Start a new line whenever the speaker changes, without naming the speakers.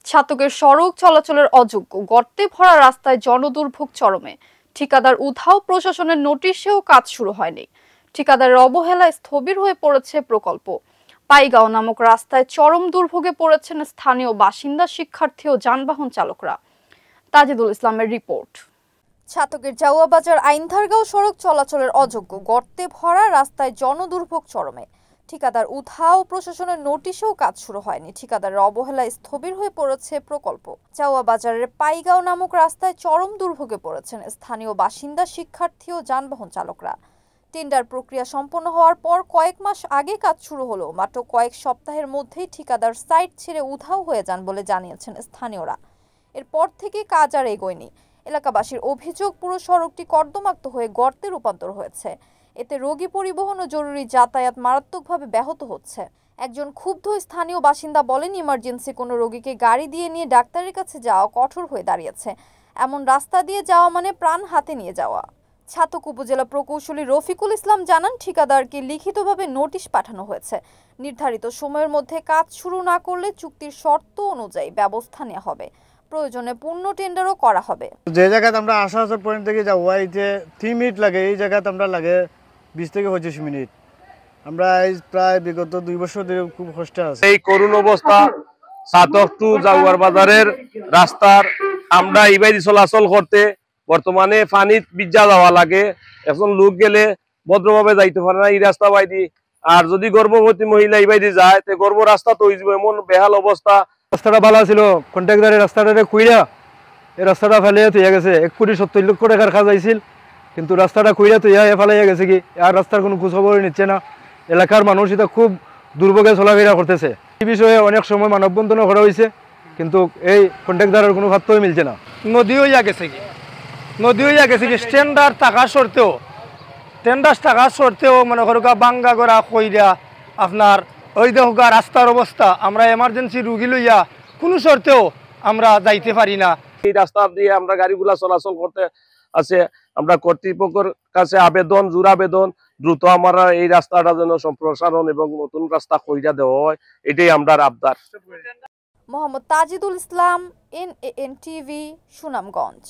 ছাতকের সড়ক চলাচলের অযোগ্য, গর্তে ভরা রাস্তায় জনদুর্ভোগ চরমে। ঠিকাদার উধাও, প্রশাসনের নোটিশেও কাজ শুরু হয়নি। ঠিকাদারের অবহেলায় স্থবির হয়ে পড়েছে প্রকল্প। পাইগাঁও নামক রাস্তায় চরম দুর্ভোগে পড়েছেন স্থানীয় বাসিন্দা, শিক্ষার্থী ও যানবাহন চালকরা। তাজিদুল ইসলামের রিপোর্ট। ছাতকের জাউয়া বাজার আইনধারগাঁও সড়ক চলাচলের অযোগ্য, গর্তে ভরা রাস্তায় জনদুর্ভোগ চরমে। ঠিকাদার উধাও, প্রশাসনের নোটিশেও কাজ শুরু হয়নি। ঠিকাদারের অবহেলায় স্থবির হয়ে পড়েছে প্রকল্প। জাউয়া বাজারের পাইগাঁও নামক রাস্তায় চরম দুর্ভোগে পড়েছেন স্থানীয় বাসিন্দা, শিক্ষার্থী ও যানবাহন চালকরা। টেন্ডার প্রক্রিয়া সম্পন্ন হওয়ার পর কয়েক মাস আগে কাজ শুরু হলো, মাত্র কয়েক সপ্তাহের মধ্যেই ঠিকাদার সাইট ছেড়ে উধাও হয়ে যান বলে জানিয়েছেন স্থানীয়রা। এরপর থেকে কাজ আর এগোয়নি। এলাকাবাসীর অভিযোগ, পুরো সড়কটি কর্দমাক্ত হয়ে গর্তে রূপান্তর হয়েছে। এতে রোগী পরিবহন ও জরুরি যাতায়াত মারাত্মকভাবে ব্যাহত হচ্ছে। একজন ক্ষুব্ধ স্থানীয় বাসিন্দা বলেন, ইমার্জেন্সি কোনো রোগীকে গাড়ি দিয়ে নিয়ে ডাক্তারের কাছে যাওয়া কঠোর হয়ে দাঁড়িয়েছে। এমন রাস্তা দিয়ে যাওয়া মানে প্রাণ হাতে নিয়ে যাওয়া। ছাতক উপজেলা প্রকৌশলী রফিকুল ইসলাম জানান, ঠিকাদারকে লিখিতভাবে নোটিশ পাঠানো হয়েছে। নির্ধারিত সময়ের মধ্যে কাজ শুরু না করলে চুক্তির শর্ত অনুযায়ী ব্যবস্থা নেওয়া হবে। প্রয়োজনে পূর্ণ টেন্ডারও করা হবে।
যে জায়গাতে আমরা আসানসোল পয়েন্ট থেকে যাবো, এই যে 3 মিনিট লাগে, এই জায়গাতে আমরা লাগে 20 থেকে 25 মিনিট। আমরা প্রায় বিগত 2 বছর ধরে খুব কষ্টে আছি।
এই করুণ অবস্থা ছাতক টু জাউয়ার বাজারের রাস্তার আমরা ইবাইদি চলাচল করতে বর্তমানে পানিত বিজ্জা যাওয়া লাগে। এখন লোক গেলে ভদ্রভাবে যাইতে পারে না এই রাস্তা বাইদি। আর যদি গর্ভবতী মহিলা ইবাইদি যায় তে গর্ভ রাস্তা তো হয়ে যাবে, এমন বেহাল অবস্থা।
রাস্তাটা ভালো ছিল, কন্ট্রাক্টরের রাস্তাটা খুইরা এই রাস্তাটা ফেলে তুইয়া গেছে। 1,70,00,000 টাকার কাজ আইছিল, কিন্তু রাস্তাটা খুইরা তুইয়া ফেলাইয়া গেছে কি। আর রাস্তার কোনো খোঁজখবরই নিচ্ছে না। এলাকার মানুষ এটা খুব দুর্ভোগে চলাফেরা করতেছে। এই বিষয়ে অনেক সময় মানববন্ধনও করা হয়েছে, কিন্তু এই কন্ট্রাক্টরের কোনো খাত্যই মিলছে না।
নদী হইয়া গেছে কি স্ট্যান্ডার্ড টাকা সরতেও মনে করো বাঙ্গা গড়া কইরা আপনার ওই দেখো রাস্তার অবস্থা। আমরা এমার্জেন্সি রুগী লইয়া কোনো শর্তেও আমরা যাইতে পারি না।
এই রাস্তা দিয়ে আমরা গাড়িগুলা চলাচল করতে আছে। আমরা কর্তৃপক্ষের কাছে জোর আবেদন, দ্রুত আমরা এই রাস্তাটা যেন সম্প্রসারণ এবং নতুন রাস্তা কইরা দেওয়া হয়, এটাই আমরা আবদার।
মোহাম্মদ তাজিদুল ইসলাম, NAN TV, সুনামগঞ্জ।